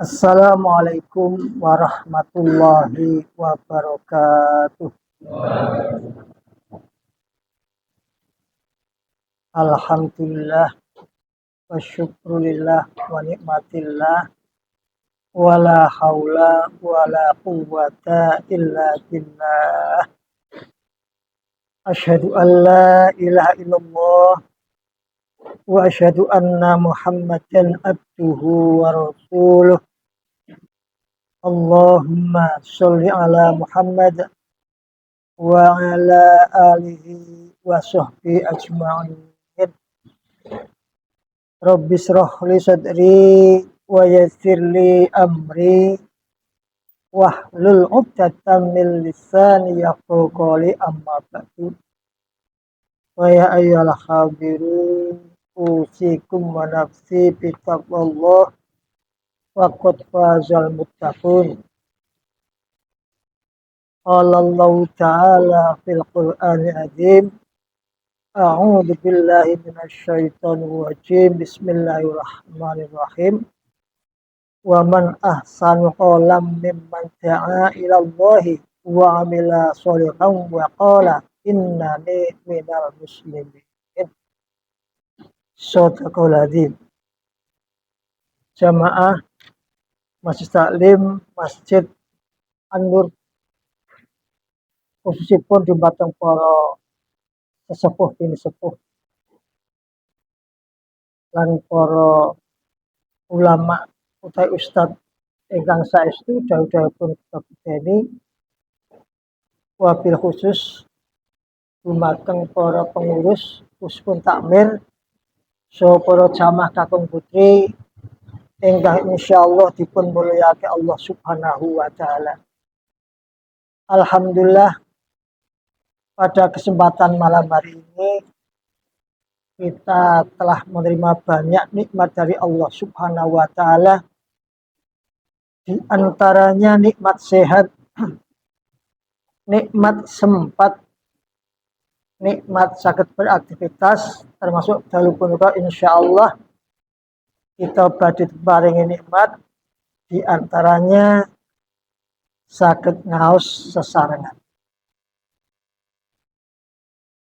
Assalamualaikum warahmatullahi wabarakatuh. Alhamdulillah wa syukrulillah wa nikmatillah wa la haula wa la quwwata illa billah. Asyhadu an la ilaha illallah wa asyhadu anna Muhammadan abduhu wa rasuluh. Allahumma sholli ala Muhammad wa ala alihi wa sahbihi ajma'in. Rabbi shrah li sadri wa yassir li amri wahlul 'uqdatam min lisani yafqahu qawli, amma ba'du. Wa ya ayyuhal hadirin usikum wa nafsi bi taqwallah wa qad fazal muttaqun. Qala Allah ta'ala fil Qur'anil azim. A'udzu billahi minasy syaithanir rajim. Bismillahirrahmanirrahim. Wa man ahsanu qawlan mimman da'a ilallahi wa 'amila sholihan wa qala innani minal muslimin. Shadaqal adzim. Jamaah Masjid Taklim Masjid An-Nur, khususipun dumateng para sesepuh bini sepuh lan para ulama utawi ustad ingkang saestu dawuh-dawuhipun kita bedeni, wabil khusus dumateng para pengurus khususipun takmir saha para jamaah kakung putri ingkang insyaallah dipun mulyakake Allah Subhanahu wa taala. Alhamdulillah, pada kesempatan malam hari ini kita telah menerima banyak nikmat dari Allah Subhanahu wa taala. Di antaranya nikmat sehat, nikmat sempat, nikmat saged beraktivitas, termasuk dalu punika insyaallah kita badhe paringi nikmat di antaranya saged ngaos sesarengan.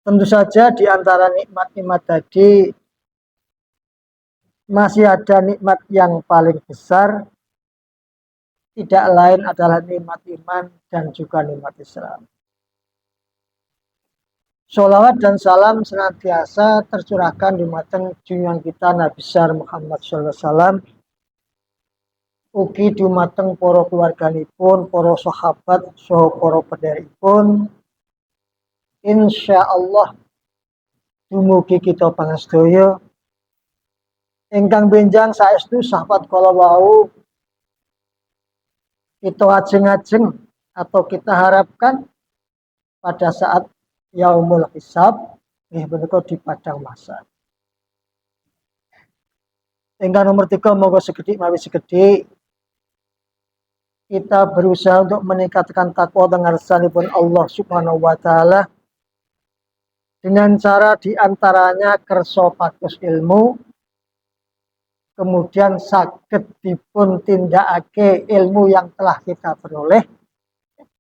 Tentu saja di antara nikmat-nikmat tadi masih ada nikmat yang paling besar, tidak lain adalah nikmat iman dan juga nikmat Islam. Sholawat dan salam senantiasa tercurahkan dumateng junjungan kita Nabi besar Muhammad sallallahu alaihi wasallam, ugi dumateng para keluarganipun, para sahabat saha para pendheripun. Insyaallah dumugi kita pangasedaya ingkang benjang saestu sahabat kala wau kita ajeng-ajeng atau kita harapkan pada saat yaumul hisab nggih menika di padang mahsyar. Ingkang nomor 3, monggo sekedhik mawi sekedhik kita berusaha untuk meningkatkan takwa dengan ngarsanipun Allah Subhanahu wa taala dengan cara diantaranya kersa pados ilmu, kemudian saged dipun tindakake ilmu yang telah kita peroleh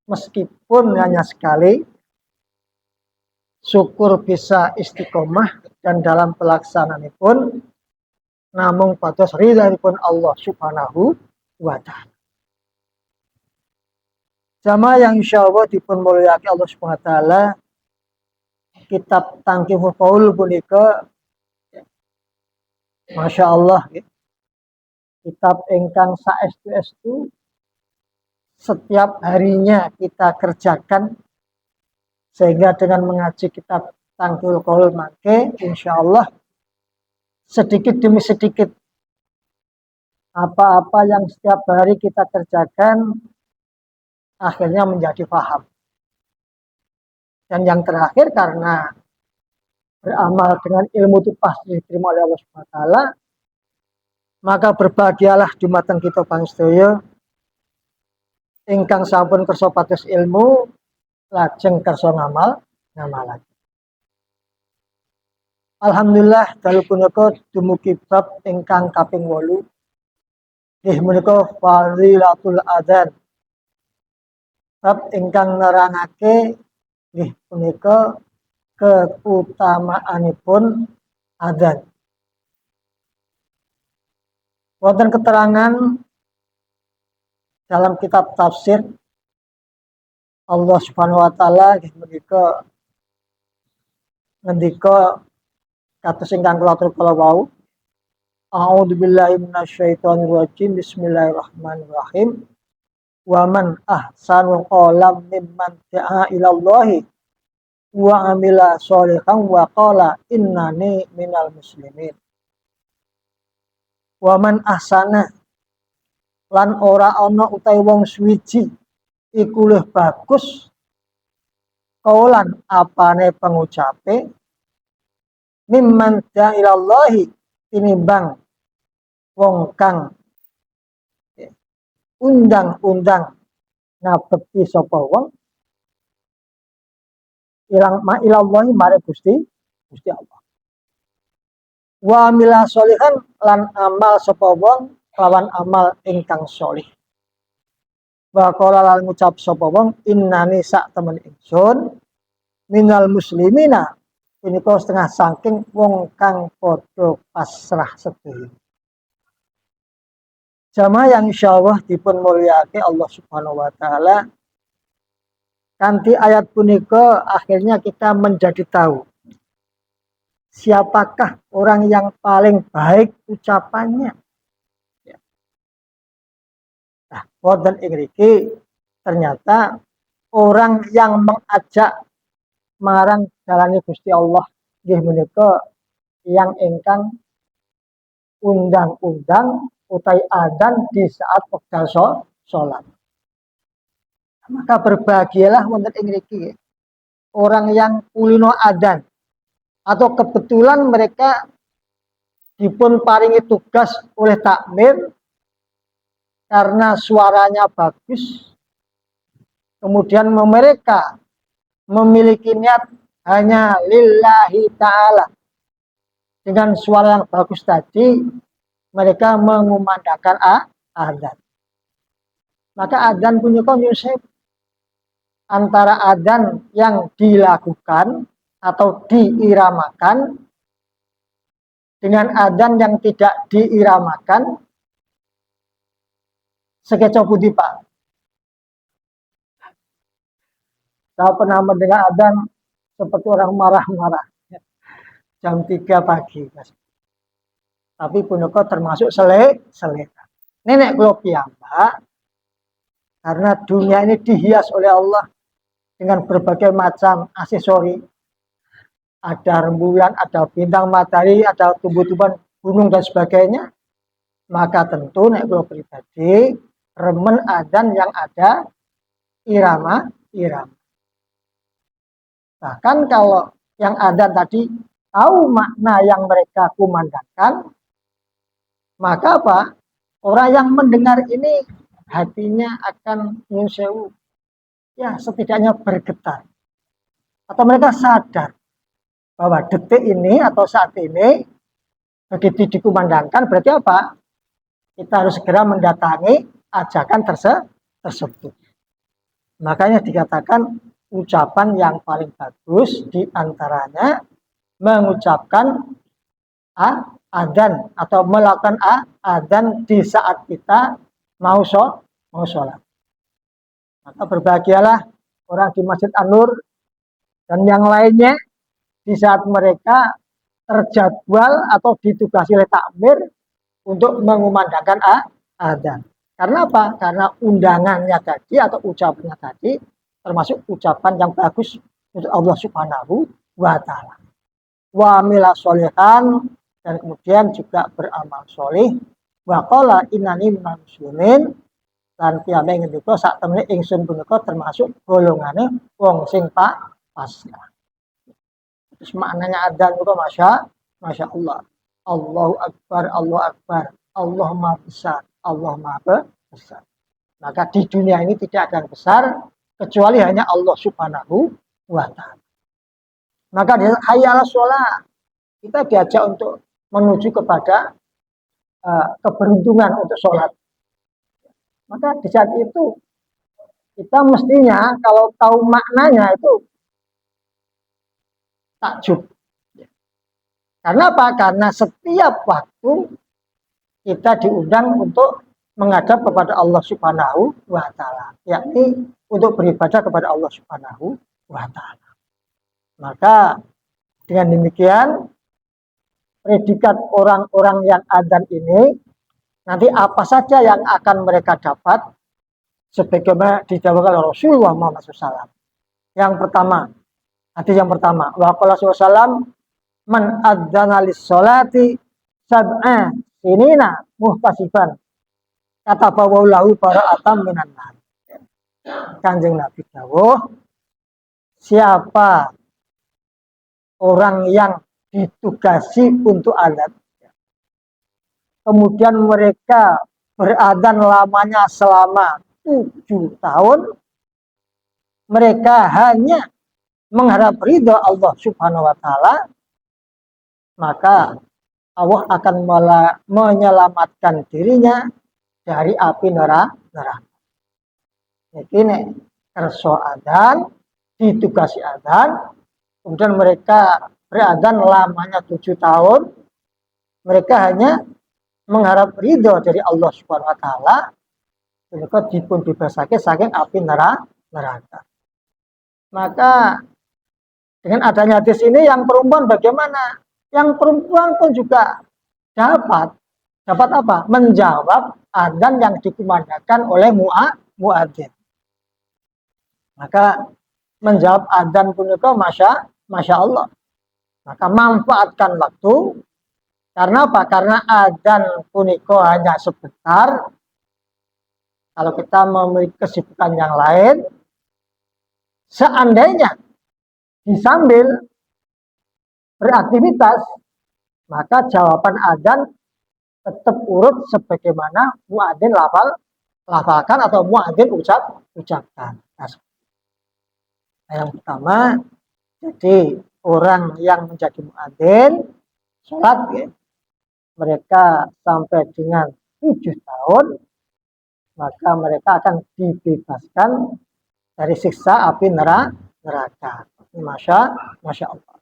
meskipun hanya sekali, syukur bisa istiqomah dan dalam pelaksanaanipun namung pados ridhanipun Allah Subhanahu wa taala. Jamaah yang insyaallah dipun mulyakake Allah Subhanahu wa taala, kitab Tangkihul Qaul punika Masya Allah, kitab ingkang saestu-estu setiap harinya kita kerjakan, sehingga dengan mengaji kitab Tangkihul Qaul maka insyaallah sedikit demi sedikit apa-apa yang setiap hari kita kerjakan akhirnya menjadi paham. Dan yang terakhir, karena beramal dengan ilmu itu pasti diterima oleh Allah Subhanahu wa taala, maka berbahagialah dumateng kita panjenengan ingkang sampun kersa pados ilmu lajeng kersa ngamalaken. Alhamdulillah dalu punika dumugi bab ingkang kaping 8 Nggih menika fadilatul adzan. Bab ingkang nerangake nggih punika keutamaanipun adzan. Wonten keterangan dalam kitab tafsir Allah Subhanahu wa taala nggih menika ngendika kados ingkang kula aturi kala wau. A'udzubillahi minasyaitonir rajim. Bismillahirrahmanirrahim. Wa man ahsanu qawlan mimman da'a ilallahi wa amila sholihan wa qala innani minal muslimin. Wa man ahsana lan ora ana utawi wong suwiji iku luwih bagus qawlan apane pengucape mimman da'a ilallahi tinimbang wong kang undang-undang ngabekti sapa wong ilallahi mare Gusti Allah. Wa amila sholihan lan amal sapa wong lawan amal ingkang sholih. Wa qala lan ngucap sapa wong innani sak temen ingsun minal muslimina punika setengah saking wong kang padha pasrah sedaya. Jamaah yang insyaallah dipun mulyake Allah Subhanahu wa taala. Kanthi ayat punika akhirnya kita menjadi tahu siapakah orang yang paling baik ucapannya. Nah, wonten ing mriki ternyata orang yang mengajak marang dalane Gusti Allah nggih menika yang ingkang undang-undang utai adzan di saat wekdal salat. Maka berbahagialah wonten ing mriki orang yang kulino adzan atau kebetulan mereka dipun paringi tugas oleh takmir karena suaranya bagus, kemudian mereka memiliki niat hanya lillahi ta'ala. Dengan suara yang bagus tadi, mereka mengumandangkan adzan. Maka adzan punya konsep antara adzan yang dilakukan atau diiramakan dengan adzan yang tidak diiramakan. Sekeco putih Pak. Saya pernah mendengar adzan seperti orang marah-marah. Jam 3 pagi. Tapi punika termasuk selera. Nenek kula piyambak karena dunia ini dihias oleh Allah dengan berbagai macam aksesori. Ada rembulan, ada bintang matahari, ada tumbuh-tumbuhan gunung dan sebagainya. Maka tentu nek kula pribadi remen adzan yang ada irama. Bahkan kalau yang adzan tadi tahu makna yang mereka kumandangkan, maka apa? Orang yang mendengar ini hatinya akan nyusewu, ya setidaknya bergetar. Atau mereka sadar bahwa detik ini atau saat ini begitu dikumandangkan berarti apa? Kita harus segera mendatangi ajakan tersebut. Makanya dikatakan ucapan yang paling bagus diantaranya mengucapkan adzan atau melakukan adzan di saat kita mau sholat. Maka berbahagialah orang di Masjid An-Nur dan yang lainnya di saat mereka terjadwal atau ditugasi oleh takmir untuk mengumandangkan adzan. Karena apa? Karena undangannya tadi atau ucapannya tadi termasuk ucapan yang bagus untuk Allah Subhanahu wa taala. Wa amila sholihan dan kemudian juga beramal sholih. Wa qala innani minal muslimin lan piyambake ngendika sak temene ingsun punika termasuk golongane wong sing pasrah. Terus maknanya adzan itu Masya Allah. Allahu Akbar, Allahu Akbar. Allah Maha Besar, Allah Maha Besar. Maka di dunia ini tidak ada yang besar kecuali hanya Allah Subhanahu wa taala. Maka hayya 'alas shalah kita diajak untuk menuju kepada keberuntungan untuk sholat. Maka di saat itu kita mestinya kalau tahu maknanya itu takjub. Karena apa? Karena setiap waktu kita diundang untuk menghadap kepada Allah Subhanahu wa Ta'ala, yakni untuk beribadah kepada Allah Subhanahu wa Ta'ala. Maka dengan demikian, predikat orang-orang yang adzan ini nanti apa saja yang akan mereka dapat sebagaimana dijawabkan oleh Rasulullah Muhammad SAW. Yang pertama, hadis yang pertama, wa qala sallallahu man adzana lis-sholati sab'a sinina muhtasiban kata bawaulahu bara'atam minan nar. Kanjeng Nabi dawuh, siapa orang yang ditugasi untuk adzan, kemudian mereka beradzan lamanya selama 7 tahun, mereka hanya mengharap ridha Allah Subhanahu wa Ta'ala, maka Allah akan menyelamatkan dirinya dari api neraka. Jadi nek kerso adzan, ditugasi adzan, kemudian mereka beradzan lamanya 7 tahun, mereka hanya mengharap ridho dari Allah Subhanahu wa Ta'ala, mereka dipun bebasake saking api neraka. Maka dengan adanya hadis ini, yang perempuan bagaimana? Yang perempuan pun juga dapat apa? Menjawab adzan yang dikumandangkan oleh muadzin. Maka menjawab adzan pun itu masya Allah. Maka manfaatkan waktu. Karena apa? Karena adzan puniko hanya sebentar. Kalau kita memiliki kesibukan yang lain, seandainya disambil beraktivitas, maka jawaban adzan tetap urut sebagaimana muadzin lafalkan atau muadzin ucapkan. Nah, yang pertama, jadi orang yang menjadi muadzin sholat, ya, mereka sampai dengan 7 tahun, maka mereka akan dibebaskan dari siksa api neraka. Masya Allah.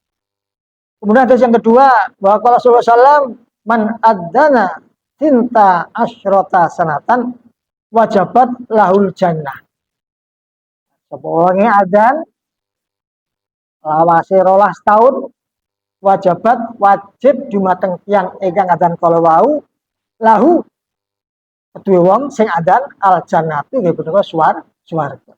Kemudian hadis yang kedua, bahwa kalau Rasulullah man adzana cinta asyrota sanatan wajabat lahul jannah. Seorangnya adzan lawase 12 tahun wajib jumateng tiyang ingkang adzan kala wau lahu kedue wong sing adzan al jannatu nggih punika swarga.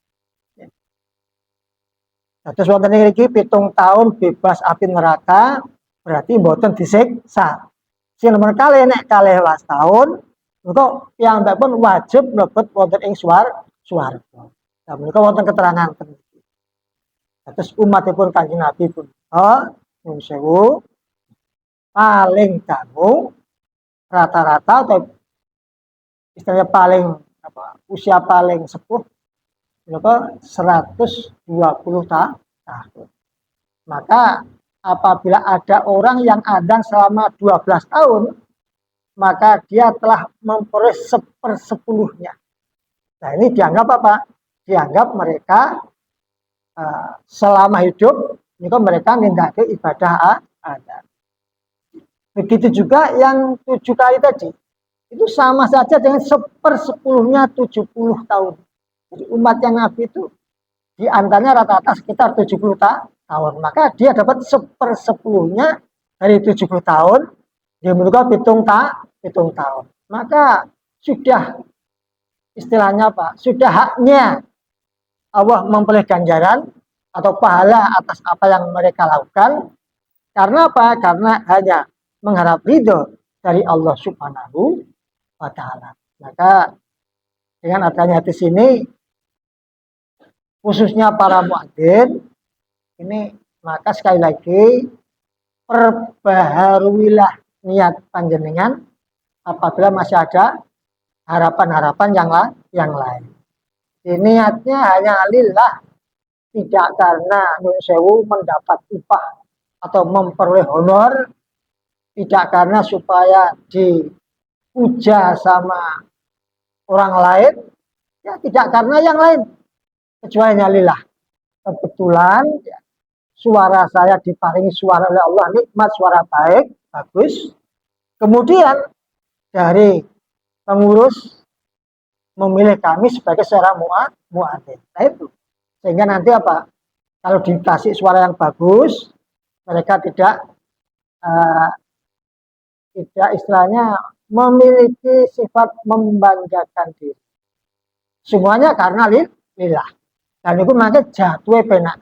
Terus wonten iki 7 tahun bebas api neraka, berarti mboten disiksa. Sing nomor kalih nek 12 tahun engko piyambakipun wajib mlebet wonten ing swarga. Nah, menika wonten keterangan peniki. Terus umatipun Kanjeng Nabi pun nyuwun sewu paling dangu rata-rata atau istilahnya paling usia paling sepuh menika 120 tahun. Maka apabila ada orang yang adzan selama 12 tahun, maka dia telah memperoleh 1/10-nya. Nah, ini dianggap apa? Dianggap mereka selama hidup mereka nindakake ibadah adzan. Begitu juga yang 7 kali tadi. Itu sama saja dengan 1/10-nya 70 tahun. Jadi umat yang Nabi itu di antaranya rata-rata sekitar 70 tahun. Maka dia dapat 1/10-nya dari 70 tahun. Dia menurut hitung tahun. Maka sudah istilahnya apa? Sudah haknya Allah memperoleh ganjaran atau pahala atas apa yang mereka lakukan. Karena apa? Karena hanya mengharap ridho dari Allah Subhanahu wa Ta'ala. Maka dengan adanya hadis ini, khususnya para muadzin ini, maka sekali lagi perbaharuilah niat panjenengan apabila masih ada harapan-harapan yang lain. Niatnya hanya lillah, tidak karena nyuwun sewu mendapat upah atau memperoleh honor, tidak karena supaya dipuja sama orang lain, Ya, tidak karena yang lain, kecuali lillah. Kebetulan ya, suara saya diparingi suara oleh Allah, nikmat, suara baik, bagus. Kemudian dari pengurus memilih kami sebagai seorang muadzin. Nah itu. Sehingga nanti apa? Kalau dikasih suara yang bagus, mereka uh, tidak istilahnya memiliki sifat membanggakan diri. Semuanya karena lillah. Dan itu makanya jatuh penak.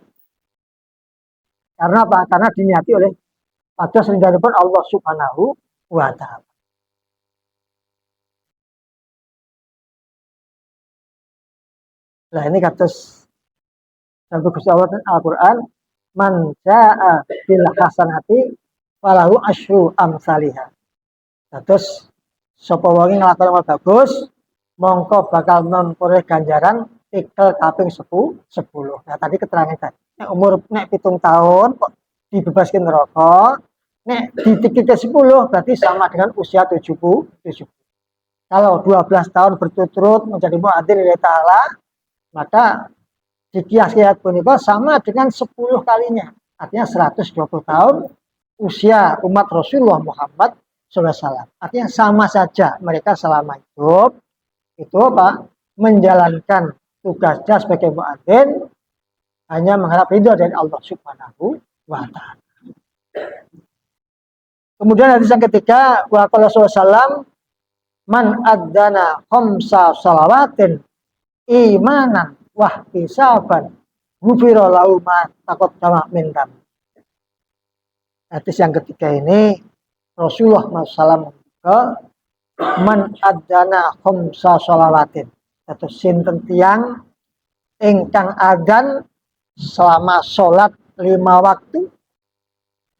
Karena apa? Karena diniati oleh pada pun Allah Subhanahu wa Ta'ala. Nah ini kata satu Gusti Allah Al-Quran, man ja'a bil hasanati falahu asyru amsalihah. Terus sapa wonge nglakoni amal bagus, mongko bakal memperoleh ganjaran tikel kaping 10. Nah tadi keterangan tadi. Nek umur nek 7 tahun kok dibebaskan neraka, nek ditikil ke 10 berarti sama dengan usia 70. Kalau 12 tahun berturut-turut menjadi muadzin lillahi ta'ala, maka di kias-kias punika sama dengan 10 kalinya. Artinya 120 tahun usia umat Rasulullah Muhammad SAW. Artinya sama saja mereka selama hidup itu apa? Menjalankan tugasnya sebagai muadzin hanya mengharap ridho dari Allah Subhanahu wa Ta'ala. Kemudian hadis yang ketiga, wa qala sallallahu man adzana khamsa salawatin imanan wahtisaban ghufira lahu ma taqaddama min dzambi. Hadis yang ketiga ini Rasulullah SAW ke man adzana khamsa salawatin. Atau sinten tiyang ingkang adzan selama sholat 5 waktu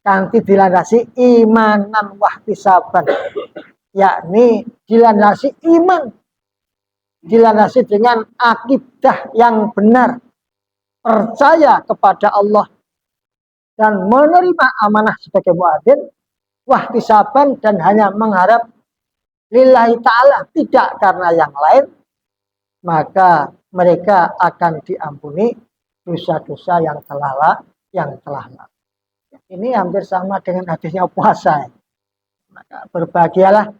kanthi dilandasi imanan wahtisaban, yakni dilandasi iman, dilandasi dengan akidah yang benar, percaya kepada Allah dan menerima amanah sebagai muadzin, wahtisaban dan hanya mengharap lillahi ta'ala, tidak karena yang lain, maka mereka akan diampuni dosa-dosa yang telah lalu. Ini hampir sama dengan hadisnya puasa. Maka berbahagialah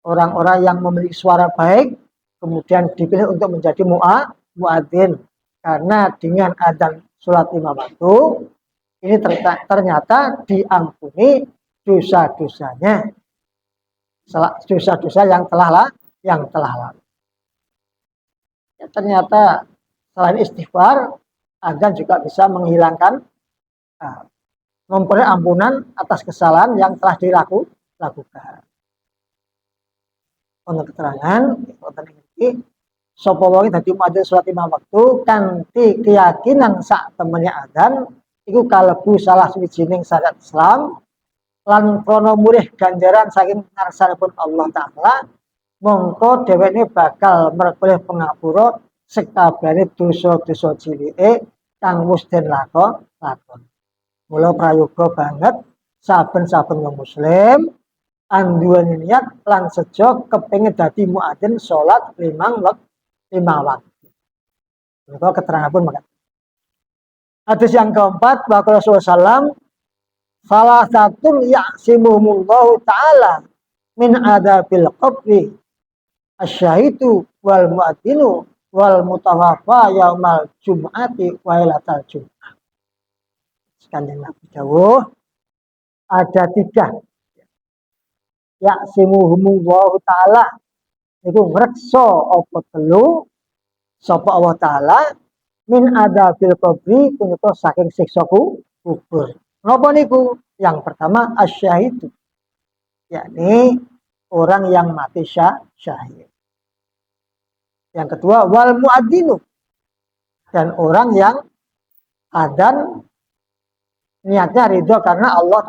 orang-orang yang memiliki suara baik, kemudian dipilih untuk menjadi muadzin. Karena dengan adzan sholat 5 waktu, ini ternyata diampuni dosa-dosanya, dosa-dosa yang telah lalu. Ya, ternyata selain istighfar, adzan juga bisa menghilangkan, memperoleh ampunan atas kesalahan yang telah dilakukan. Untuk keterangan, ini sapa wong dadi muadzin salat 5 waktu kanthi keyakinan sak temene adzan iku kalebu salah sawijining syariat Islam lan krana murih ganjaran saking ngarsanipun Allah Ta'ala, mongko dheweke bakal merkoleh pangapura sekabehane dosa-dosa cilike kang wis den lakon. Mula prayoga banget saben-saben wong muslim anduweni niat lan sejo kepengin dadi muadzin salat 5 waktu. Itu keterangan pun maka. Hadis yang keempat, bahwa Rasulullah SAW salah satu ya'simuhumullahu ta'ala min adabil qabri asyahidu wal muadzinu wal mutawaffa yaumal jum'ati wa lailatal jum'ah. Sekalian Nabi dawuh ada 3 ya'simuhumullahu ta'ala iku ngrekso apa telu sapa Allah Ta'ala min adabil qabri punika saking siksa kubur. Napa niku? Yang pertama asyhadu, yakni orang yang mati syahid. Yang kedua wal muadzinu, dan orang yang adzan niatnya ridho karena Allah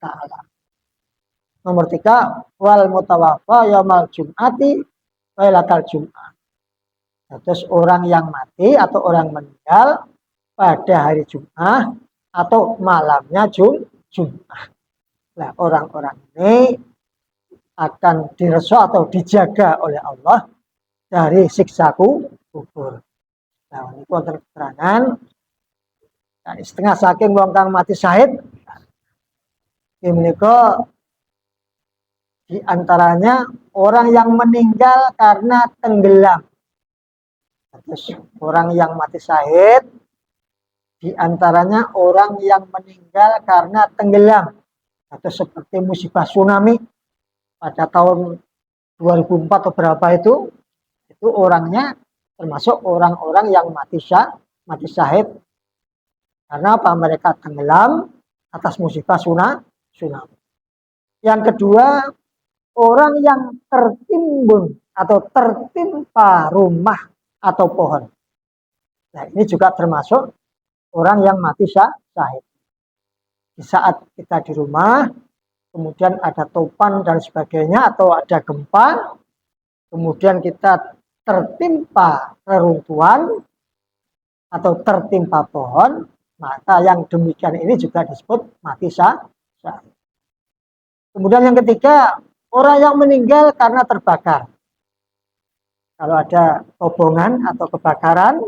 Ta'ala. Nomor 3 wal mutawaffa yaumal jum'ati wa lailatal jum'ah. Terus orang yang mati atau orang meninggal pada hari Jumat atau malamnya Jumat. Nah, orang-orang ini akan direso atau dijaga oleh Allah dari siksa kubur. Nah, itu keterangan. Nah, setengah saking wong kang mati syahid, ini di antaranya orang yang meninggal karena tenggelam. Terus orang yang mati syahid, di antaranya orang yang meninggal karena tenggelam. Atau seperti musibah tsunami pada tahun 2004 atau berapa itu orangnya termasuk orang-orang yang mati syahid. Karena apa? Mereka tenggelam atas musibah tsunami. Yang kedua, orang yang tertimbun atau tertimpa rumah atau pohon. Nah, ini juga termasuk orang yang mati syahid. Di saat kita di rumah, kemudian ada topan dan sebagainya, atau ada gempa, kemudian kita tertimpa reruntuhan atau tertimpa pohon, maka yang demikian ini juga disebut mati syahid. Kemudian yang ketiga, orang yang meninggal karena terbakar. Kalau ada kobongan atau kebakaran,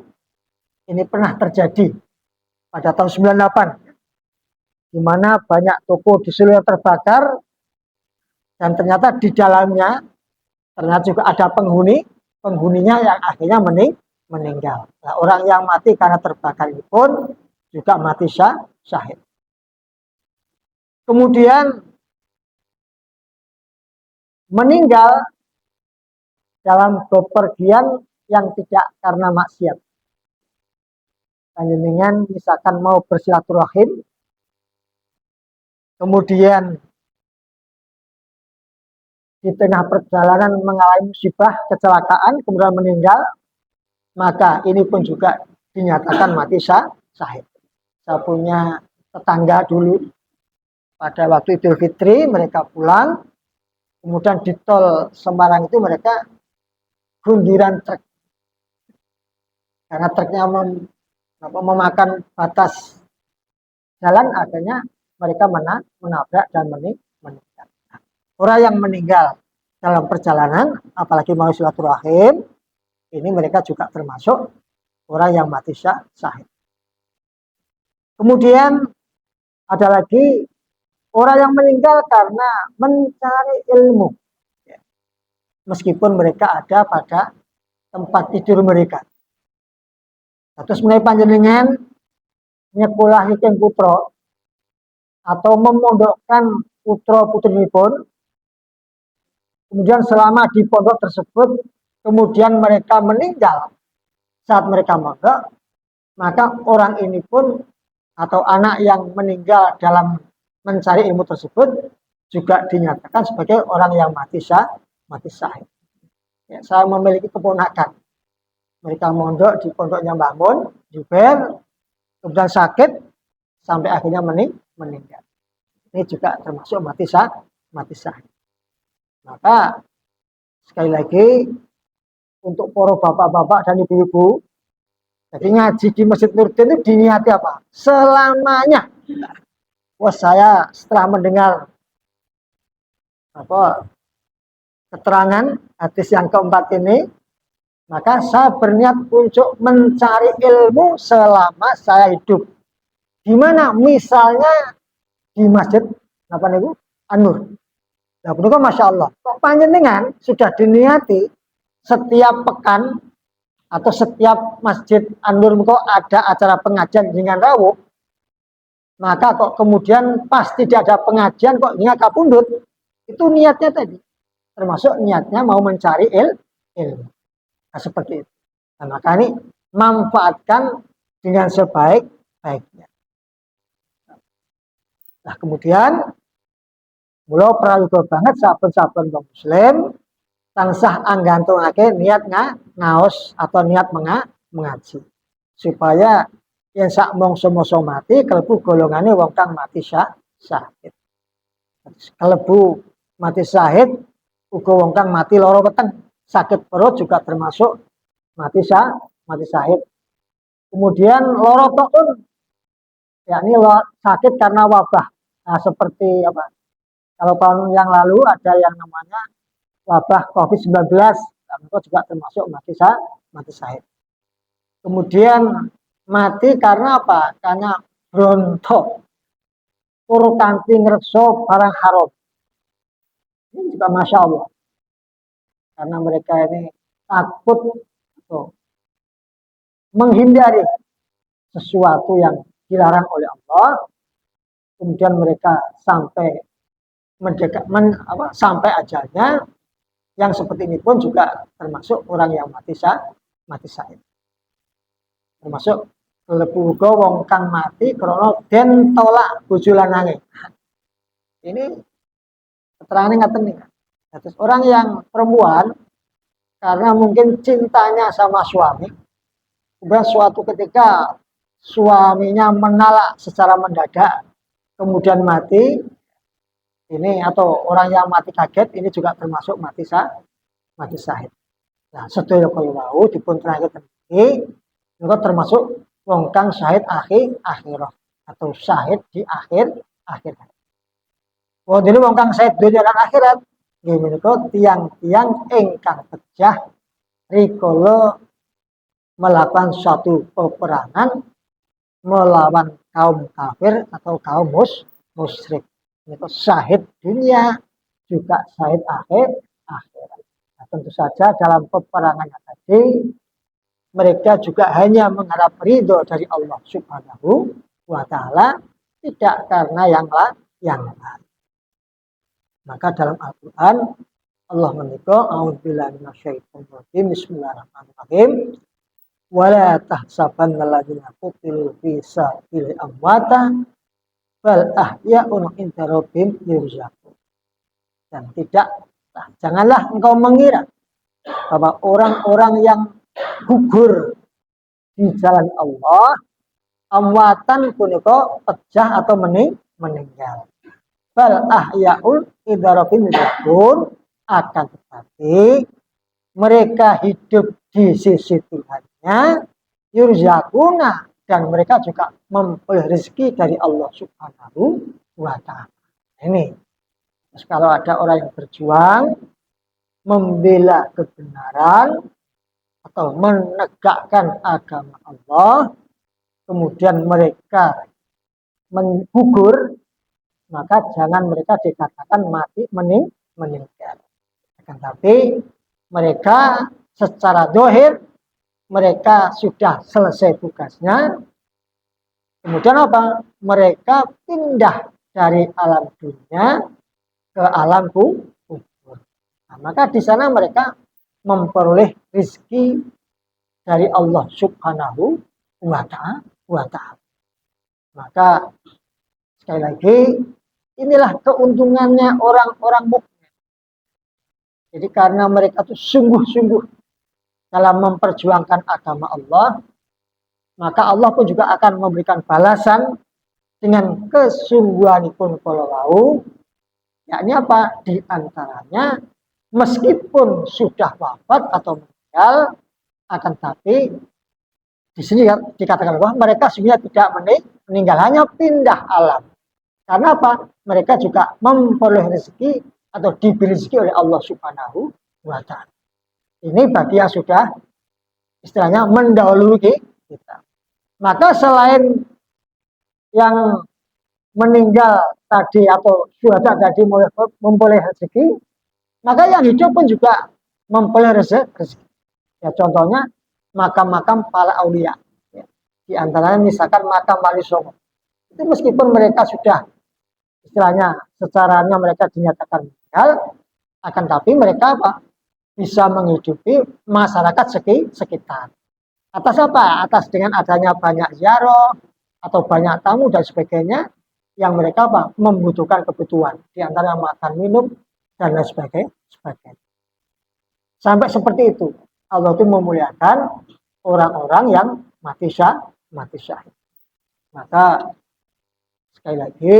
ini pernah terjadi pada tahun 98, di mana banyak toko di Solo yang terbakar, dan ternyata di dalamnya ternyata juga ada penghuninya yang akhirnya meninggal. Nah, orang yang mati karena terbakar ini pun juga mati syahid. Kemudian meninggal dalam bepergian yang tidak karena maksiat. Panjenengan misalkan mau bersilaturahim, kemudian di tengah perjalanan mengalami musibah, kecelakaan, kemudian meninggal, maka ini pun juga dinyatakan mati syahid. Saya punya tetangga dulu, pada waktu Idul Fitri mereka pulang, kemudian di tol Semarang itu mereka gundiran truk, karena truknya memakan batas jalan, akhirnya mereka menabrak dan meninggal. Orang yang meninggal dalam perjalanan, apalagi mau silaturahim, ini mereka juga termasuk orang yang mati syahid. Kemudian ada lagi orang yang meninggal karena mencari ilmu, meskipun mereka ada pada tempat tidur mereka. Terus mulai panjenengan nyekolah iking putra atau memondokkan putra putri pun, kemudian selama di pondok tersebut, kemudian mereka meninggal saat mereka mondok, maka orang ini pun atau anak yang meninggal dalam mencari ilmu tersebut juga dinyatakan sebagai orang yang mati syahid. Ya, saya memiliki keponakan, mereka mondok di pondoknya Mbah Mun, Juber, kemudian sakit sampai akhirnya meninggal. Ini juga termasuk mati syahid. Maka sekali lagi untuk para bapak-bapak dan ibu-ibu, jadi ngaji di Masjid Nurdin itu diniati apa? Selamanya. Wah, saya setelah mendengar keterangan hadis yang keempat ini, maka saya berniat untuk mencari ilmu selama saya hidup. Gimana? Misalnya di Masjid An-Nur. Nah, benar, Masya Allah. Kok panjenengan sudah diniati setiap pekan atau setiap Masjid An-Nur kok ada acara pengajian dengan rawuh, maka kok kemudian pas tidak ada pengajian kok hingga kapundut, itu niatnya tadi, termasuk niatnya mau mencari ilmu. Nah, seperti itu. Nah, maka ini manfaatkan dengan sebaik-baiknya. Nah, kemudian mula prayoga banget saben-saben wong muslim tansah anggantungake niat ngaos atau niat mengaji, supaya yang sak mongso-mongso mati kelebu golongane wong kang mati syahid. Kelebu mati syahid uga wong kang mati lara weteng, sakit perut juga termasuk mati syahid. Kemudian lara taun, yakni sakit karena wabah. Nah, seperti apa? Kalau tahun yang lalu ada yang namanya wabah COVID-19 Mereka juga termasuk mati syahid. Kemudian mati karena apa? Karena bronto, tur kanthi ngrekso barang haram. Ini juga masya Allah. Karena mereka ini takut atau menghindari sesuatu yang dilarang oleh Allah, kemudian mereka sampai sampai ajalnya. Yang seperti ini pun juga termasuk orang yang mati syahid. Termasuk lebu uga wong kang mati krana den tolak bojo lanange. Ini keterangan ngaten nih. Terus orang yang perempuan karena mungkin cintanya sama suami, kemudian suatu ketika suaminya menolak secara mendadak, kemudian mati, ini atau orang yang mati kaget, ini juga termasuk mati syahid. Nah, sedaya kala wau dipun terakhir ini termasuk wong kang syahid akhirah atau syahid di akhirat. Wong dene wong kang syahid dunya lan akhirat nggih menika tiang-tiang ingkang pejah rikala melakukan suatu peperangan melawan kaum kafir atau kaum musyrik. Itu syahid dunia juga syahid akhirat. Nah, tentu saja dalam peperangannya tadi mereka juga hanya mengharap ridho dari Allah Subhanahu wa Ta'ala, tidak karena yang lain. Maka dalam Al-Quran Allah menyebut a'udzubillahi minasyaitonir rajim bismillahirrahmanirrahim wala tahsabanna alladziina qutilu fi sabilillahi amwata bal ahya'un 'inda rabbihim yurzaqun. Dan janganlah engkau mengira bahwa orang-orang yang gugur di jalan Allah amwatan punika pecah atau meninggal. Bal ahya'un 'inda rabbihim yurzaqun, akan tetapi mereka hidup di sisi Tuhannya yurzaquna, dan mereka juga memperoleh rezeki dari Allah Subhanahu wa Ta'ala. Ini terus kalau ada orang yang berjuang membela kebenaran atau menegakkan agama Allah, kemudian mereka gugur, maka jangan mereka dikatakan mati meninggal. Tapi mereka secara dohir mereka sudah selesai tugasnya. Kemudian apa? Mereka pindah dari alam dunia ke alam kubur. Nah, maka di sana mereka memperoleh rezeki dari Allah Subhanahu wa Ta'ala. Maka sekali lagi inilah keuntungannya orang-orang mukmin. Jadi karena mereka itu sungguh-sungguh dalam memperjuangkan agama Allah, maka Allah pun juga akan memberikan balasan dengan kesungguhanipun kala wau, yakni apa? Di antaranya meskipun sudah wafat atau meninggal, akan tapi di sini dikatakan bahwa mereka sebenarnya tidak meninggal, hanya pindah alam. Karena apa? Mereka juga memperoleh rezeki atau diberi rezeki oleh Allah Subhanahu wa Ta'ala. Ini bagi yang sudah istilahnya mendahului kita. Maka selain yang meninggal tadi atau syuhada tadi memperoleh rezeki, maka yang hidup pun juga memperoleh rezeki. Ya, contohnya makam-makam para aulia. Ya. Di antaranya misalkan makam Wali Songo. Itu meskipun mereka sudah istilahnya secaranya mereka dinyatakan meninggal, akan tapi mereka apa? Bisa menghidupi masyarakat sekitar. Atas apa? Atas dengan adanya banyak ziarah atau banyak tamu dan sebagainya yang mereka apa? Membutuhkan kebutuhan. Di antara makan, minum, dan lain sebagainya. Sampai seperti itu. Allah itu memuliakan orang-orang yang mati syahid. Maka sekali lagi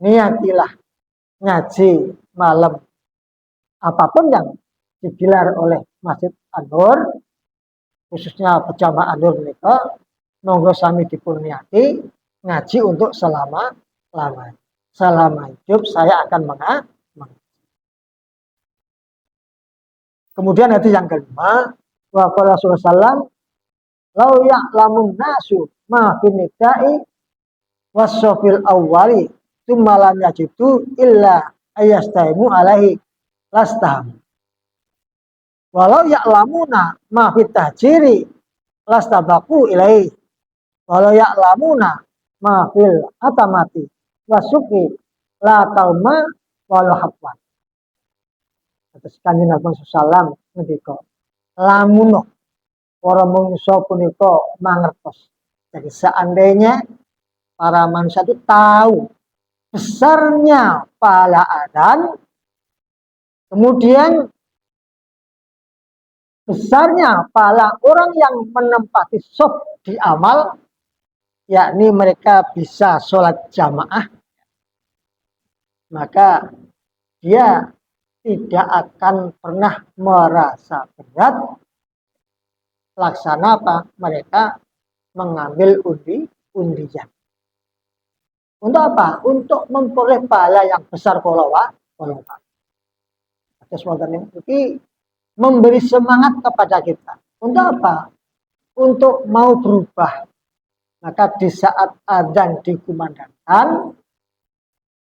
niatilah ngaji malam apapun yang digelar oleh Masjid An-Nur, khususnya Pejamaah An-Nur mereka, monggo sami dipun niati ngaji untuk selama-lamanya. Selama hidup saya akan mengaji. Kemudian hadis yang kelima, wa qala sallallahu lau ya'lamun nasu ma fin nida'i wasofil awwali tsumma lam yajidu illa ayastaimu alaihi lastaham. Walau ya'lamuna ma fit tahjiri lastabaku ilaihi. Walau ya'lamuna ma fil atamati wasuki la tauma walau habwan. Terus Kanjeng Nabi sallallahu ngendika, lamun para manusia punika mangertos. Jadi seandainya para manusia itu tahu besarnya pahala adzan, kemudian besarnya pahala orang yang menempati shaf di amal, yakni mereka bisa sholat jamaah, maka dia tidak akan pernah merasa berat laksana apa? Mereka mengambil undian. Untuk apa? Untuk memperoleh pahala yang besar kalau ini memberi semangat kepada kita. Untuk apa? Untuk mau berubah. Maka di saat adzan dikumandangkan,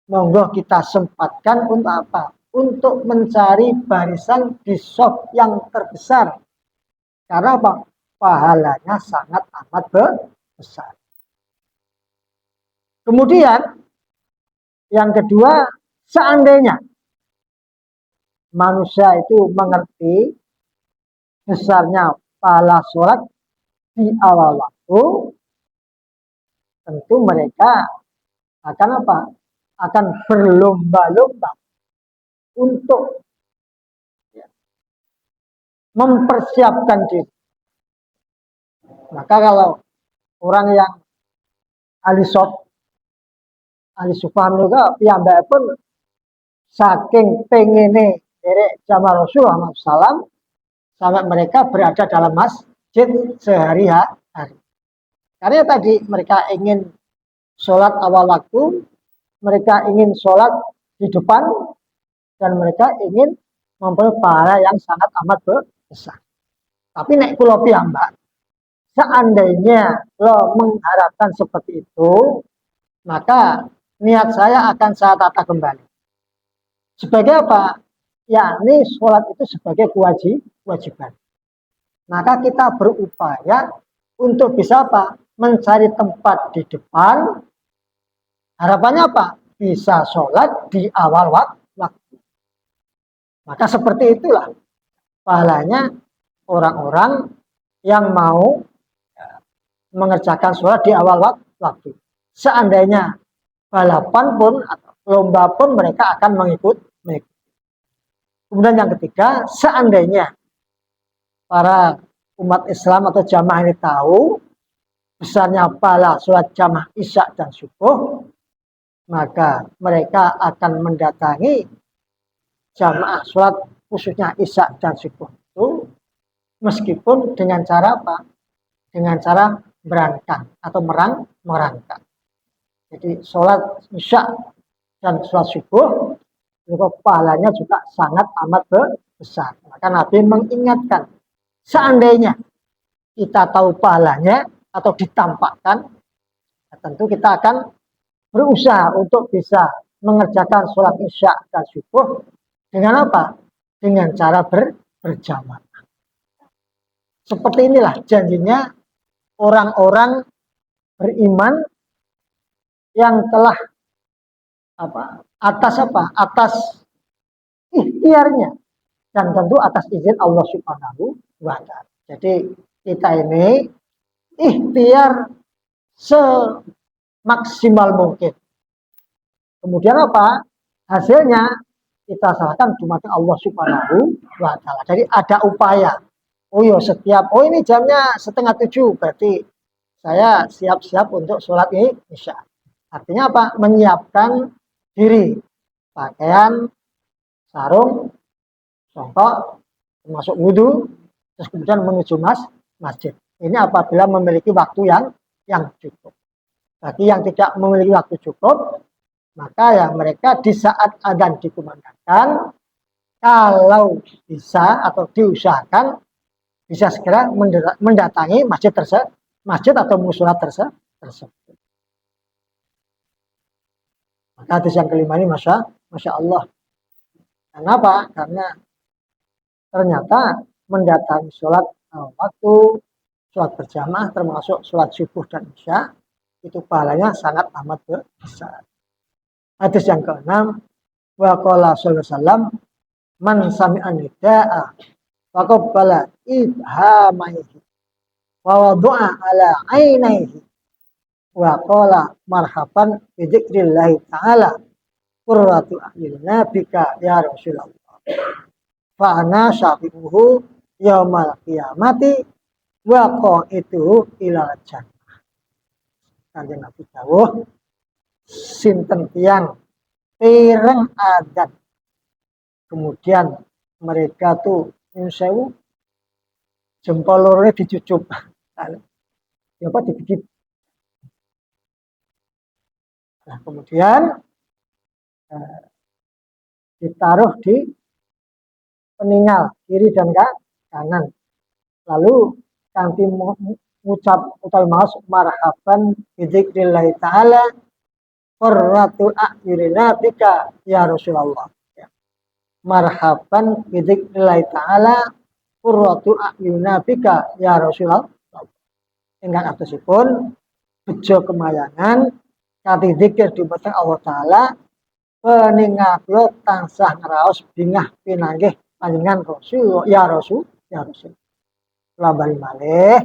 monggo kita sempatkan untuk apa? Untuk mencari barisan di shaf yang terbesar. Karena apa? Pahalanya sangat amat besar. Kemudian yang kedua, seandainya manusia itu mengerti besarnya pahala sholat di awal waktu, tentu mereka akan apa? Akan berlomba-lomba untuk mempersiapkan diri. Maka kalau orang yang ahli sufaham juga, piyambak pun saking pengene derek jamaah Rasulullah SAW sampai mereka berada dalam masjid sehari-hari. Karena tadi mereka ingin sholat awal waktu, mereka ingin sholat di depan, dan mereka ingin memperoleh pahala yang sangat amat besar. Tapi nek kula piyambak, seandainya lo mengharapkan seperti itu, maka niat saya akan saya tata kembali. Sebagai apa? Yakni sholat itu sebagai kewajiban. Maka kita berupaya untuk bisa apa? Mencari tempat di depan. Harapannya apa? Bisa sholat di awal waktu. Maka seperti itulah pahalanya orang-orang yang mau mengerjakan sholat di awal waktu. Seandainya balapan pun atau lomba pun mereka akan mengikuti. Kemudian yang ketiga, seandainya para umat Islam atau jamaah ini tahu besarnya pahala sholat jamaah isya dan subuh, maka mereka akan mendatangi jamaah sholat khususnya isya dan subuh itu meskipun dengan cara apa? Dengan cara berangkat atau merangkak. Jadi sholat isya dan sholat subuh itu pahalanya juga sangat amat besar. Maka Nabi mengingatkan, seandainya kita tahu pahalanya atau ditampakkan, tentu kita akan berusaha untuk bisa mengerjakan sholat isya dan subuh dengan apa? Dengan cara berjamaah. Seperti inilah janjinya orang-orang beriman yang telah atas ikhtiarnya dan tentu atas izin Allah Subhanahu wa Ta'ala. Jadi kita ini ikhtiar semaksimal mungkin. Kemudian apa? Hasilnya kita serahkan cuma ke Allah Subhanahu wa Ta'ala. Jadi ada upaya. Ini jamnya 6:30, berarti saya siap-siap untuk sholat isya. Artinya apa? Menyiapkan diri, pakaian, sarung, songkok, termasuk wudhu, terus kemudian menuju masjid. Ini apabila memiliki waktu yang cukup. Bagi yang tidak memiliki waktu cukup, maka ya mereka di saat adzan dikumandangkan, kalau bisa atau diusahakan bisa segera mendatangi masjid atau musola tersebut. Maka hadis yang kelima ini masya Allah. Kenapa? Karena ternyata mendatangi sholat waktu, sholat berjamaah termasuk sholat subuh dan isya, itu pahalanya sangat amat besar. Hadis yang keenam, wa qala sallallahu alaihi wasallam, man sami'a nida'a wa qabbala ibhamaihi wa wada'a ala ainaihi wa qala marhaban bi dzikrillah ta'ala qurratu a'yunina bika ya Rasulullah. Fa ana syafi'uhu yaumal qiyamati wa qaitu ilal jannah. Kanjeng Nabi dawuh, sinten tiyang pireng adat kemudian mereka tuh sewu jempol lorone dicucup. Ya apa digigit. Nah, kemudian ditaruh di peninggal kiri dan kanan. Lalu kanthi mengucap utawi maos marhaban bidzikrillah taala qurratu a'yunina bika ya Rasulullah. Marhaban bidzikrillah taala qurratu a'yunina bika ya Rasulullah. Ingkang atosipun bejo kemayangan kanthi zikir dhumateng Allah taala peninggal kula tansah ngraos bingah pinanggih panjenengan Rasul ya Rasul ya Rasul. Kula malih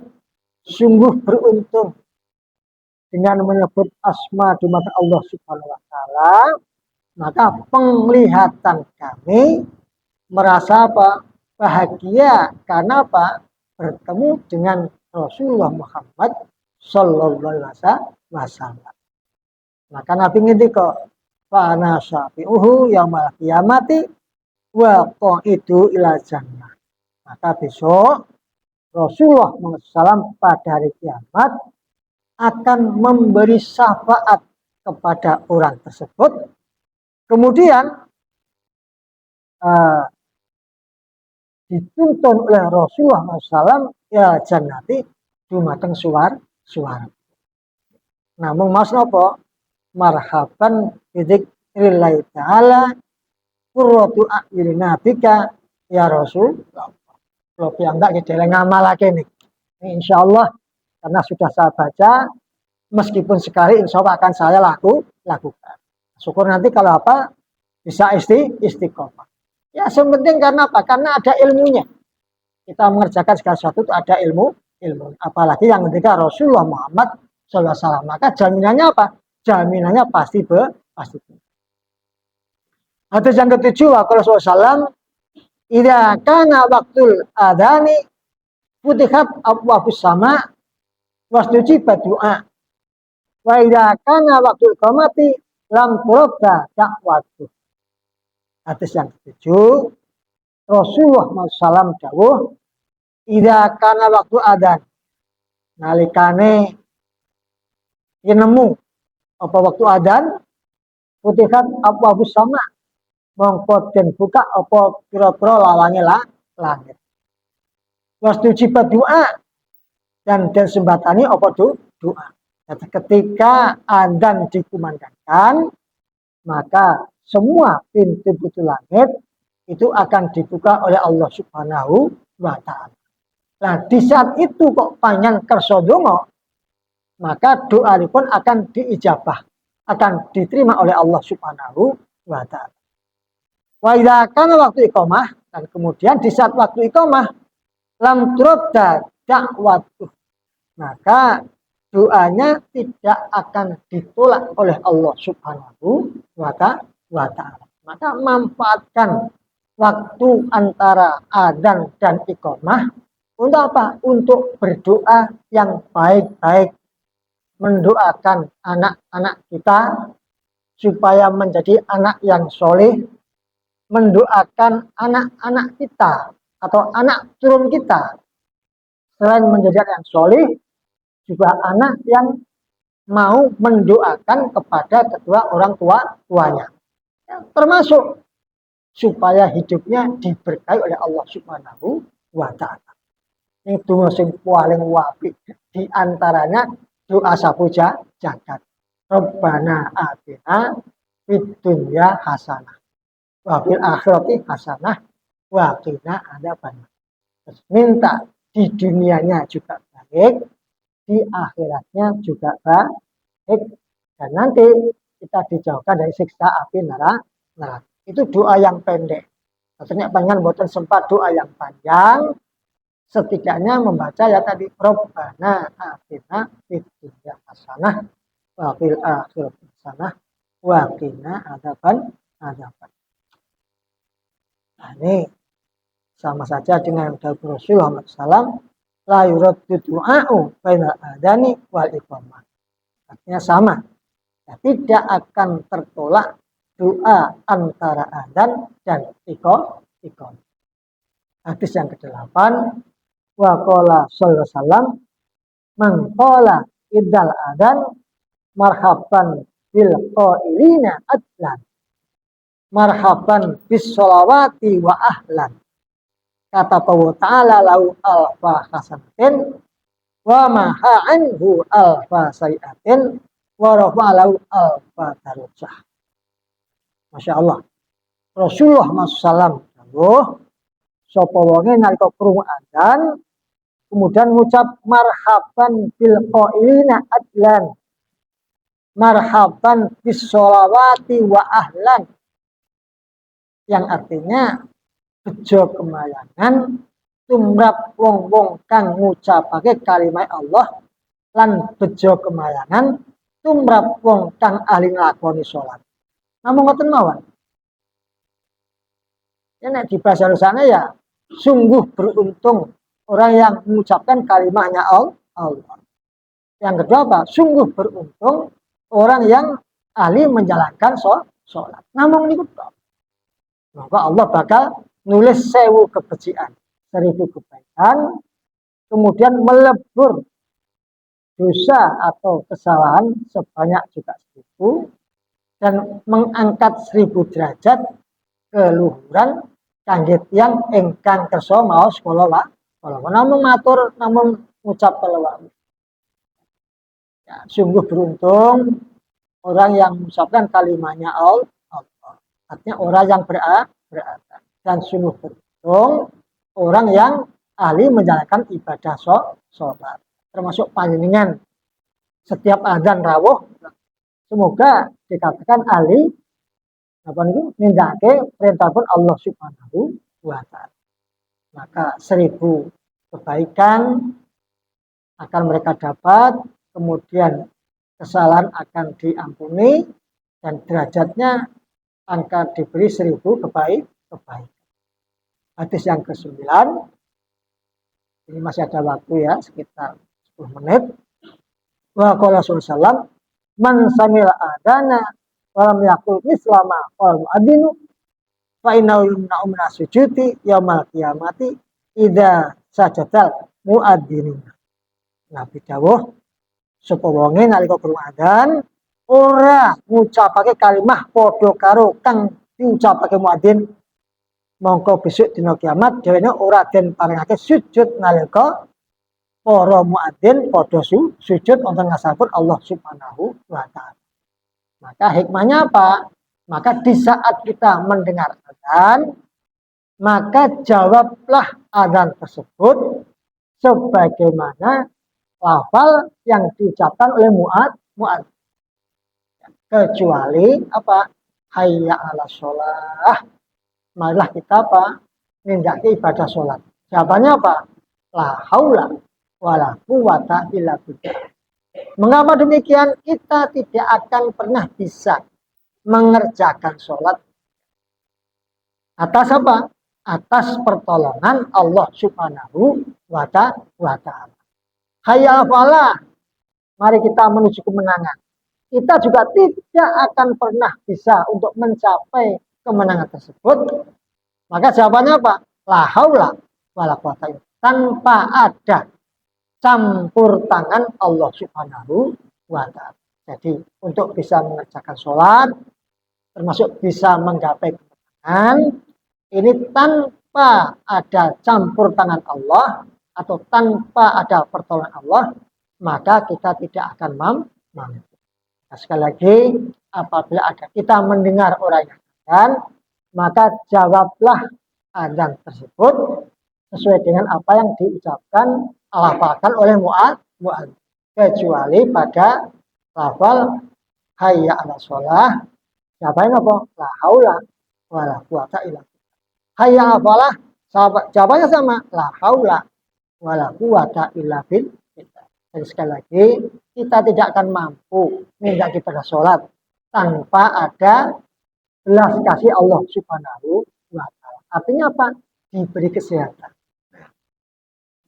sungguh beruntung dengan menyebut asma dhumateng Allah Subhanahu wa taala, maka penglihatan kami merasa apa? Bahagia karena apa? Bertemu dengan Rasulullah Muhammad sallallahu alaihi wasallam. Maka Nabi ngendika, fa ana syafi'uhu yaumal qiyamati wa qaitu ila jannah. Maka besok Rasulullah SAW pada hari kiamat akan memberi syafaat kepada orang tersebut. Kemudian dituntun oleh Rasulullah SAW ya jannati dumateng suara. Namun mas napa marhaban bidzikrillah taala qurratu a'yunina bika ya Rasulullah. Kalau piyambak ngedeleng ngamalake nih. Insyaallah karena sudah saya baca meskipun sekali insya Allah akan saya lakukan. Syukur nanti kalau apa bisa istiqomah. Ya sepenting karena apa? Karena ada ilmunya. Kita mengerjakan segala sesuatu itu ada ilmu. Apalagi yang ketika Rasulullah Muhammad SAW. Maka jaminannya apa? Jaminannya pasti. Hadis yang ketujuh, Rasulullah SAW, idza kana waqtul adani futihat abwabus sama wastujibat du'a. Wa idza kana waqtul qamati lam turadda da'watu. Hadis yang ketujuh, Rasulullah SAW dawuh, idza kana waqtu adzan, nalikane nemu apa waktu adzan, futihat abwabus sama, mongko den buka apa pira-pira lawange langit. Wastujibat doa dan sembatani apa doa. Ketika adzan dikumandangkan, maka semua pintu langit itu akan dibuka oleh Allah Subhanahu wa taala. Nah, di saat itu kok panjang kersa donga, maka doa pun akan diijabah, akan diterima oleh Allah Subhanahu wa taala. Wa idza kana waktu iqamah, dan kemudian di saat waktu iqamah lam turadda da'watuh, maka doanya tidak akan ditolak oleh Allah Subhanahu wa taala. Maka manfaatkan waktu antara adzan dan iqamah untuk apa? Untuk berdoa yang baik-baik, mendoakan anak-anak kita supaya menjadi anak yang soleh, mendoakan anak-anak kita atau anak turun kita selain menjadi anak yang soleh, juga anak yang mau mendoakan kepada kedua orang tuanya. Ya, termasuk supaya hidupnya diberkahi oleh Allah Subhanahu wa taala. Ini doa sing paling apik di antaranya doa sapu jagat. Rabbana atina fid dunya hasanah wa fil akhirati hasanah wa qina adzabannar. Minta di dunianya juga baik, di akhiratnya juga baik, dan nanti kita dijauhkan dari siksa api neraka. Itu doa yang pendek. Maksudnya pengen buatan sempat doa yang panjang, setidaknya membaca ya tadi Rabbana atina fid dunya hasanah wa fil akhirati hasanah wa qina adzabannar. Nah, ini sama saja dengan dawuh Rasulullah SAW, la yuraddu du'a'u bainal adani wal iqamah. Artinya sama. Ya, tidak akan tertolak doa antara adzan dan iqamah. Hadis yang ke-8, wa qala sallallahu alaihi wasallam, man qala idzal adzan marhaban bil qailina adlan, marhaban bis sholawati wa ahlan. Kata Allah Ta'ala lau alfa hasanatin wa maha anhu alfa sayatin wa rafa'alau alfa darujah. Masya Allah. Rasulullah SAW sapa wonge nalika krungu adzan kemudian ngucap marhaban bil qailina adlan, marhaban bis sholawati wa ahlan, yang artinya bejo kemayangan tumrap wong-wong kang ngucapake kalimat Allah lan bejo kemayangan tumrap wong kang ahli nglakoni salat. Namun ngoten mawon. Ya nek di bahasa sana ya sungguh beruntung orang yang mengucapkan kalimatnya Allah. Yang kedua apa? Sungguh beruntung orang yang ahli menjalankan salat. Namun niku maka Allah bakal nulis 1000 kebencian, 1000 kebaikan, kemudian melebur dosa atau kesalahan sebanyak juga 1000 dan mengangkat 1000 derajat keluhuran kangge tiyang ingkang kersa maos kala namun matur namun ngucap kala ya, sungguh beruntung orang yang mengucapkan kalimatnya Allah. Artinya orang yang berada dan sungguh beruntung orang yang ahli menjalankan ibadah sholat. Termasuk panjenengan setiap adzan rawuh semoga dikatakan ahli apa niku nindakake perintah pun Allah Subhanahu wa taala. Maka 1000 kebaikan akan mereka dapat, kemudian kesalahan akan diampuni dan derajatnya angka diberi 1000 kebaikan. Hadis yang ke-9, ini masih ada waktu ya, sekitar 10 menit. Wa qala sallallahu man samila adana wa lam yaqul mislama qala muadzinu fa innahu yumna'u min sujudi yaumal qiyamati idza sajadal muadzinu. Nabi dawuh sapa wonge nalika krungu adzan ora ngucapake kalimah padha karo kang diucapake muadzin, mongko besok dina kiamat dhewene ora den paringake sujud nalika para muadzin padha sujud wonten ngasapun Allah Subhanahu wa taala. Maka hikmahnya apa? Maka di saat kita mendengar adzan, maka jawablah adzan tersebut sebagaimana lafal yang diucapkan oleh muadzin. Kecuali apa? Hayya 'ala sholah. Marilah kita apa? Nindakake ibadah sholat. Jawabannya apa? La haula wala quwata illa billah. Mengapa demikian? Kita tidak akan pernah bisa mengerjakan sholat atas apa? Atas pertolongan Allah Subhanahu wa ta'ala. Hayya 'ala, mari kita menuju kemenangan. Kita juga tidak akan pernah bisa untuk mencapai kemenangan tersebut. Maka jawabannya apa? La haula wala quwata illa billah. Tanpa ada campur tangan Allah Subhanahu wa taala. Jadi untuk bisa mengerjakan sholat termasuk bisa menggapai kemenangan Dan ini tanpa ada campur tangan Allah atau tanpa ada pertolongan Allah, maka kita tidak akan mampu. Nah, sekali lagi, apabila ada kita mendengar orang yang azan, maka jawablah azan tersebut sesuai dengan apa yang diucapkan, lafalkan oleh muadzin. Kecuali pada lafal hayya 'alas shalah, jawabannya apa? La haula wala quwata illa billah. Hayya apalah, jawabannya sama, la haula wala quwata illa billah. Jadi sekali lagi, kita tidak akan mampu menjadi pada sholat tanpa ada belas kasih Allah Subhanahu wa Ta'ala. Artinya apa? Diberi kesehatan,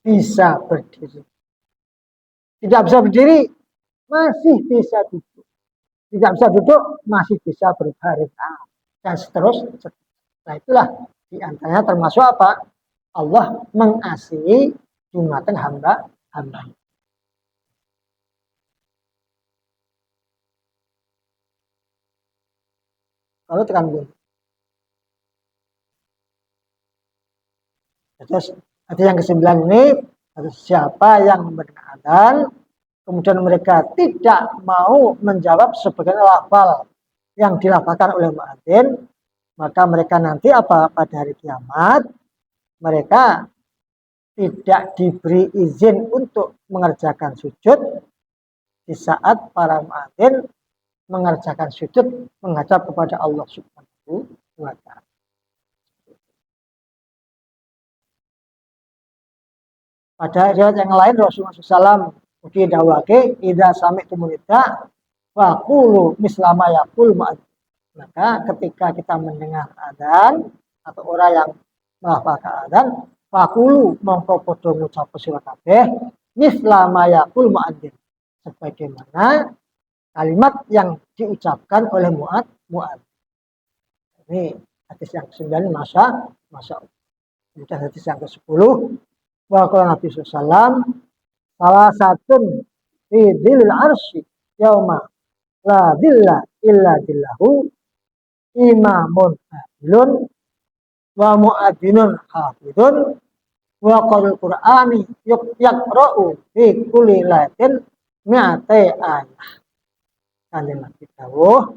bisa berdiri. Tidak bisa berdiri, masih bisa duduk. Tidak bisa duduk, masih bisa berbaring. Dan seterusnya. Nah, itulah diantaranya termasuk apa? Allah mengasihi jumatan hamba. Kalau tekan bunyi. Terus ada yang ke-9 ini, siapa yang mendengar adzan, kemudian mereka tidak mau menjawab sebagian lafal yang dilafalkan oleh muadzin, maka mereka nanti apa? Pada hari kiamat, mereka tidak diberi izin untuk mengerjakan sujud di saat para muadzin mengerjakan sujud menghadap kepada Allah Subhanahu wa Ta'ala. Pada riwayat yang lain Rasulullah SAW dawake idza sami'tum nida faqulu mislama yaqul muadzin. Maka ketika kita mendengar adzan atau orang yang melafalkan adzan, faqulu mongko padha ngucap sira kabeh mislama yaqul muadzin. Sebagaimana kalimat yang diucapkan oleh muadzin. Ini hadis yang ke-9, masya Allah. Kemudian hadis yang ke-10, bahwa Nabi SAW salah satu fi dzilil arsy yauma la dzilla illa dzillahu imamun adilun wa muadzinun hafidun wa qara'ul qur'ani yaqra'u fi kulli lailatin mi'atai ayah. Kanjeng Nabi dawuh,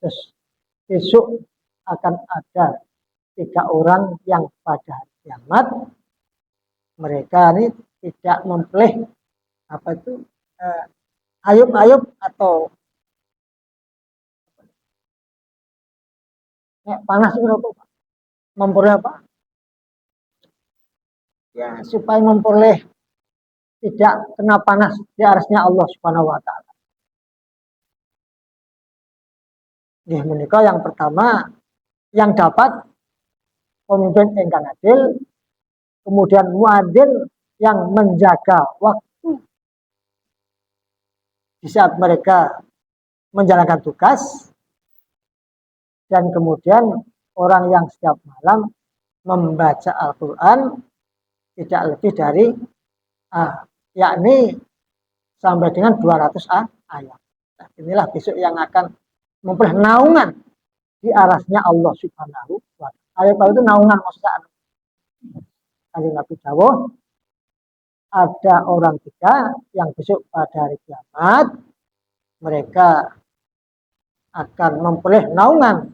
terus besok akan ada 3 orang yang pada hari kiamat mereka ini tidak mempelih apa itu ayub-ayub atau panas itu apa? Memperoleh apa? Ya, supaya memperoleh tidak kena panas di arsy-Nya Allah Subhanahu wa Ta'ala. Ini menikah yang pertama yang dapat pemimpin ingkang adil, kemudian muadzin yang menjaga waktu di saat mereka menjalankan tugas, dan kemudian orang yang setiap malam membaca Al-Quran tidak lebih dari yakni sampai dengan 200 ayat. Nah, inilah besok yang akan memperoleh naungan di arasnya Allah Subhanahu wa Ta'ala. Ayat itu naungan maksudnya. Kanjeng Nabi dawuh, ada orang 3 yang besok pada hari kiamat mereka akan memperoleh naungan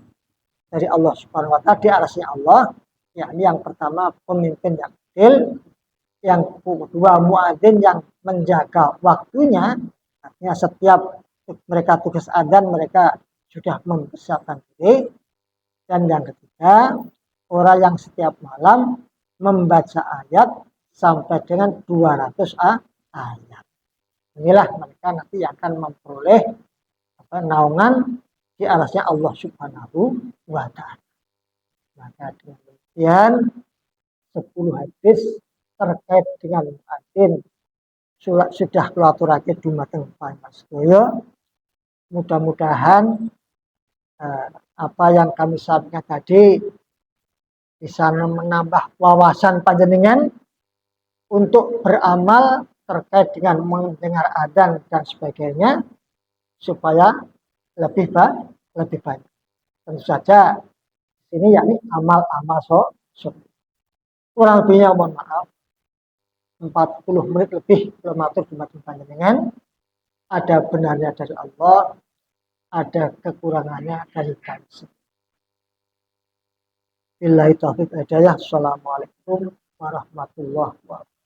dari Allah Subhanahu wa Ta'ala di arasnya Allah, yakni yang pertama pemimpin yang adil, yang kedua muadzin yang menjaga waktunya, artinya setiap mereka tugas adzan mereka sudah mempersiapkan diri, dan yang ketiga orang yang setiap malam membaca ayat sampai dengan 200 ayat. Inilah mereka nanti akan memperoleh naungan di arasnya Allah Subhanahu wa Ta'ala. Maka dengan demikian 10 hadis terkait dengan muadzin sudah kulaturake dumateng panjenengan sedaya. Mudah-mudahan apa yang kami sampaikan tadi bisa menambah wawasan panjenengan untuk beramal terkait dengan mendengar adzan dan sebagainya supaya lebih baik. Tentu saja ini yakni amal-amal soleh. Kurang lebihnya mohon maaf, 40 menit lebih prematur di panjenengan. Ada benarnya dari Allah, ada kekurangannya dari kami. Billahi taufiq hidayah. Assalamualaikum warahmatullahi wabarakatuh.